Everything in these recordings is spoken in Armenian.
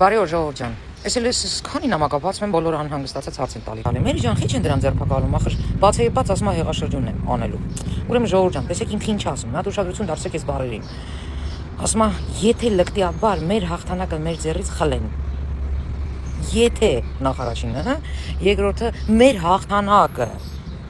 Բարի օր ժողովուրդ ջան։ Ես էլ քանի նամակապած եմ բոլոր անհանգստացած հարց են տալի։ Մերի ջան, քիչ են դրան ձերբակալում, ախր բացի բաց ասում է հեղաշրջումն եմ անելու։ Ուրեմն ժողովուրդ ջան, տեսեք ինքը ինչ ասում, նա ուշադրություն դարձեք այս բառերին։ Ասում է, եթե լկտիաբար մեր հաղթանակը մեր ձեռից խլեն։ Եթե նախարարինը, հա, երկրորդը մեր հաղթանակը։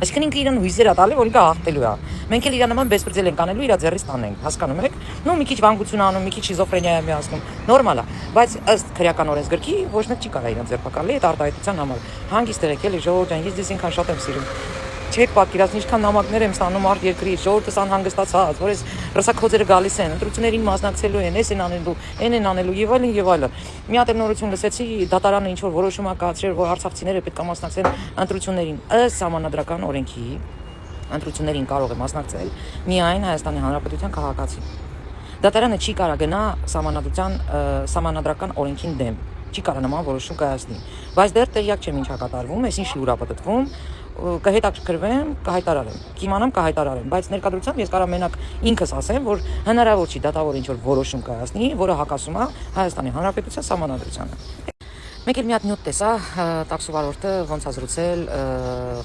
Այսինքն ինքը իրան հույսեր է տալի, որ ինքը հաղթելու է։ Մենք էլ իրան նման բեսպրծել ենք անելու, իր ձեռից տանենք, հասկանում եք։ Նո մի քիչ վանգություն անում, մի քիչ շիզոֆրենիա է միացնում, նորմալ է, բայց ըստ քրեական օրենսգրքի ոչ մեկ չի կարող իրան ձերբակալել այդ արտահայտության համար։ Հանգիստ եղեք էլի ժողովուրդ ջան, ես ձեզ ինքան շատ եմ սիրում։ Չեք պատկերացնի ինչքան նամակներ եմ ստանում արդ երկրից, ժողովուրդս անհանգստացած, որ այս ռսակոծերը գալիս են, ընտրություններին մասնակցելու են, էս են անելու, այն են անելու եւ այլն եւ այլն։ Մի հատ նորություն լսեցի, դատարանը ինչ որ որոշում է կայացրել, որ արցախցիները պետք է մասնակցեն ընտրություններին ըստ համանadrական օրենքի։ Ընտրություններին կարող է մասնակցել միայն Հայաստանի Հանրապետության քաղաքացի։ Դատարանը չի կարող գնա համանadrական օրենքին դեմ, չի կարող նման որոշում կայացնի։ Բայց դեռ տեղյակ չեմ ինչա կատարվում, այսինչ լուր է պատտվում, կհետաքրքրվեմ, կհայտարարեմ, կիմանամ կհայտարարեմ, բայց ներկայությամբ ես կարող մենակ ինքս ասեմ, որ հնարավոր չի դատավոր ինչ որ որոշում կայացնի, որը հակասում է Հայաստանի Հանրապետության համանadrությանը։ Մեկ էլ մի հատ նյութ տեսա, տաքսու վարորդը ոնց է զրուցել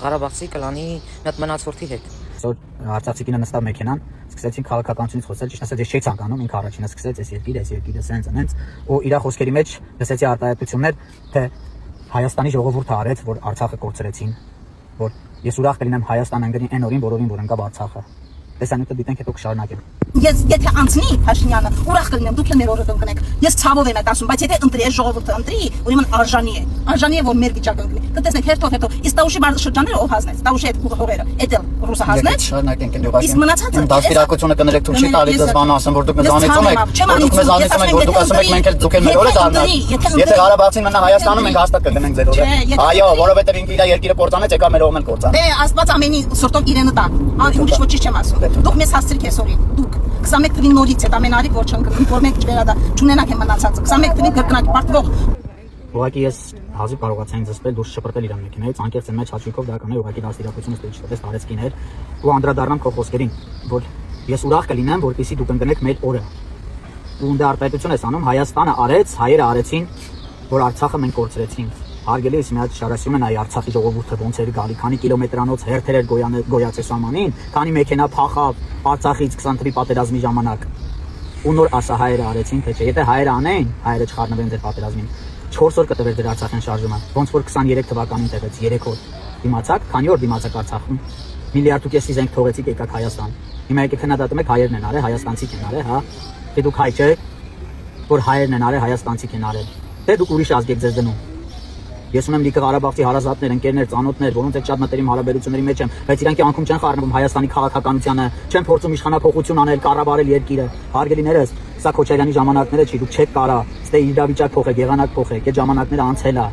Ղարաբաղցի կլանի մի հատ մնացորդի հետ։ Այսօր արցախցիքինը նստավ մեքենան, սկսեցին քաղաքականությունից խոսել, ճիշտ ասած ես չէի ցանկանում, ինքը առաջինը սկսեց այս երկիրը սենց, ու իր խոսքերի մեջ լսեցի արտահայտություններ, թե Հայաստանի ժողովուրդը արեց, որ Արցախը կորցրեցին, որ ես ուրախ կլինեմ Հայաստան անգնի այն օրին, որովին որ ընկավ Արցախը։ Տեսանյութը դիտենք հետո կշարունակենք։ Ես եթե անցնի Փաշինյանը, ուրախ կլինեմ, դուք էլ մեր օրը կընկնեք։ Ես ցավով եմ ասում, բայց եթե ընտրի ժողովուրդը ընտրի, ուրեմն արժանի է։ Արժանի է, որ մեր վիճակը ընկնի։ Կտեսնեք հետո իսկ Տաուշի շրջանները ով հազնեց, Տաուշի այդ հողերը, այդ էլ ռուսը հազնեց։ Շարունակենք դու Իսկ մնացածը դաստիարակությունը կներեք դուք չի տալիս դասվան ասեմ, որ դուք մեզ անեցում եք, դուք մեզ անեցում եք, որ դուք ասում եք մենք էլ դուք էլ մեր օրը դառնալ։ Եթե Ղարաբաղցին մնա Հայաստանում մենք հաստատ կգնենք ձեր օրը։ Այո, որովհետև ինքը իր երկիրը կործանեց, եկա մեր օգնել կործան։ Դե Աստված ամենի սորտով իրենը տա։ Ուրիշ ոչինչ չեմ ասում։ Դուք մեզ հասցրիք այսօրի։ Դուք 21 թվին նորից է ամեն արիք որ չընկնենք, որ մենք չվերադա չունենանք են մնացածը 21 թվին կրկնակի պարտվող։ Ուղղակի ես հազիվ կարողացա ինձ զսպել դուրս չպրտել իրան մեքենայից, անկեղծ եմ մեջ հաճույքով դա կանեի, ուղղակի դաստիարակությունը ստեյջ տես տարեցքին էր ու անդրադառնամ քո խոսքերին, որ ես ուրախ կլինեմ, որպեսզի դուք ընկնեք մեր օրը։ Ու ընդ արտահայտություն ես անում, Հայաստանը արեց, հայերը արեցին, որ Արցախը մենք կորցրեցինք։ Հարգելի ես մի հատ շարասյուն են այ Արցախի ժողովուրդը ոնց էր գալի, քանի կիլոմետրանոց հերթեր էր գոյացել սահմանին, քանի մեքենա փախավ Արցախից 20 թվականի պատերազմի ժամանակ։ Ու նոր ասա հայերը արեցին, թե չէ, եթե հայերը անեն, հայերը չխառնվեն ձեր պատերազմին։ 4 օր կտվեր դեր Արցախյան շարժումը, ոնց որ 23 թվականին տևեց 3 օր։ Դիմացակ, քանի օր դիմացակ Արցախում։ Միլիարդ ու կեսի զենք թողեցիք եկաք Հայաստան։ Հիմա եկեք քննադատում եք հայերն են արել, հայաստանցիք են արել, հա։ Դե դուք հայ չեք, որ հայերն են արել, հայաստանցիք են արել։ Դե դուք ուրիշ ազգ եք ձեզ դնում։ Ես ունեմ լիքը Ղարաբաղցի հարազատներ, ընկերներ, ծանոթներ, որոնց հետ շատ մտերիմ հարաբերությունների մեջ եմ, բայց իրանք անկում չեն խառնվում Հայաստանի քաղաքականությանը, չեն փորձում իշխանափոխություն անել, կառավարել երկիրը։ Հարգելիներս, սա Քոչարյանի ժամանակները չի, դուք չեք կարա, ստե իրավիճակ փոխեք, եղանակ փոխեք, այդ ժամանակները անցել է։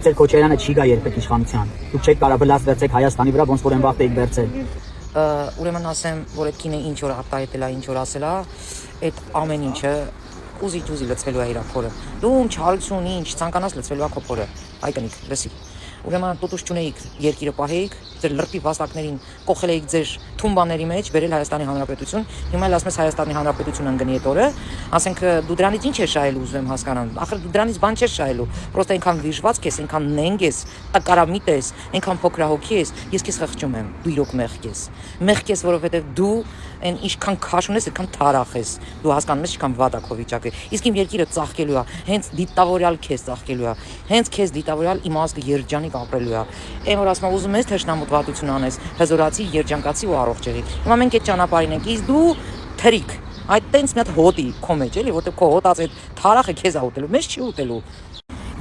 Ձեր Քոչարյանը չի գա երբեք իշխանության։ Դուք չեք կարա բլաս վերցեք Հայաստանի վրա, ոնց որ են վաղ եք վերցել։ Ուրեմն ասեմ, որ այդ կինը ինչ որ արտահայտել է, ինչ որ ասել է, այդ ամեն ինչը ուզի լցվելու է իր փորը։ Դու չարություն ինչ ցանկանաս լցվելու է քո փորը։ Այ կնիկ, լսի։ Ուրեմն տոտուս չունեիք երկիրը պահեիք, ձեր լրտի վաստակներին կողել էիք ձեր թումբաների մեջ, բերել Հայաստանի Հանրապետություն, հիմա էլ ասում ես Հայաստանի Հանրապետությունը ընկնի այդ օրը, ասենք դու դրանից ինչ ես շահելու ուզում եմ հասկանալ, ախր դու դրանից բան չես շահելու, պրոստը այնքան վիժված ես, այնքան նենգ ես, տկարամիտ ես, այնքան փոքրահոգի ես, ես քեզ խղճում եմ, դու իրոք մեղք ես, որովհետև դու այն ինչքան քաշ ունես, այդքան թարախ ես, դու հասկանում ես ինչքան վատ է քո վիճակը, իսկ իմ երկիրը ծաղկելու է, հենց դիտավորյալ քեզ ծաղկելու է, հենց քեզ դիտավորյալ իմ ազգը երջանիկ ապրելու է, այն որ ասում եմ ուզում ես թշնամուտ վատություն անես, հզորացի, երջանկացի ու առողջ եղի, հիմա մենք այդ ճանապարհին ենք, իսկ դու թրիկ, այդ տենց մի հատ հոտի քո մեջ էլի, որտեղ քո հոտած այդ թարախը քեզ է ուտելու, մեզ չի ուտելու։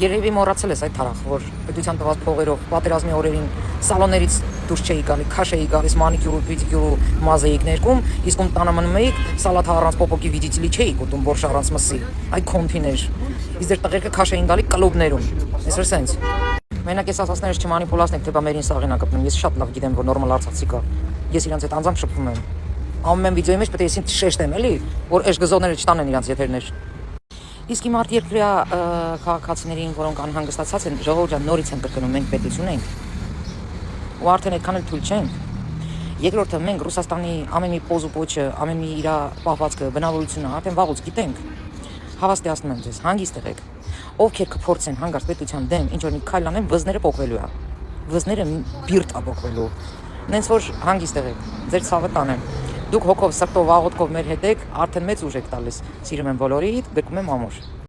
Երևի մոռացել ես այդ թարախը, որ պետության տված փողերով պատերազմի օրերին սալոններից դուրս չէի գալի, քաշ էի գալիս մանիկյուր ու պեդիկյուր մազ էիք ներկում, իսկ ում տանը մնում էիք սալաթ առանց պոպոկի վիդիտիլի չէիք ուտում, բորշ առանց մսի, այ քոնթիներ։ Իսկ դեր տղերքը քաշ էին գալի կլոբներում։ Այսօր սենց։ Մենակ ես ասածներս չմանիպուլացնեք, թե բա մերին սաղին ա կպնում, ես շատ լավ գիտեմ, որ նորմալ արցախցի կա։ Ես իրանց հետ անձամբ շփվում եմ։ Ամեն վիդեոյի մեջ պետք է ես ինձ շեշտեմ, էլի, որ այս գզողները չտանեն իրանց եթերներ։ Իսկ իմ արտերկրյա քաղաքացիներին, որոնք անհանգստացած են, ժողովուրդ ջան, նորից են կրկնում, մենք պետություն ենք։ Ու արդեն այդքան էլ թույլ չենք։ Երկրորդը մենք Ռուսաստանի ամեն մի պոզ ու պոչը, ամեն մի իր պահվածքը, բնավորությունը արդեն վաղուց գիտենք։ Հավաստիացնում եմ ձեզ, հանգիստ եղեք։ Ովքեր կփորձեն հանգարց պետության դեմ ինչ որ մի քայլ անեն, վզները պոկվելու է։ Վզները բիրտ է պոկվելու։ Նենց որ հանգիստ եղեք, ձեր ցավը տանեմ։ Դուք հոգով, սրտով, աղոթքով մեր հետ եք, արդեն մեծ ուժ եք տալիս։ Սիրում եմ բոլորիդ, գրկում եմ ամուր։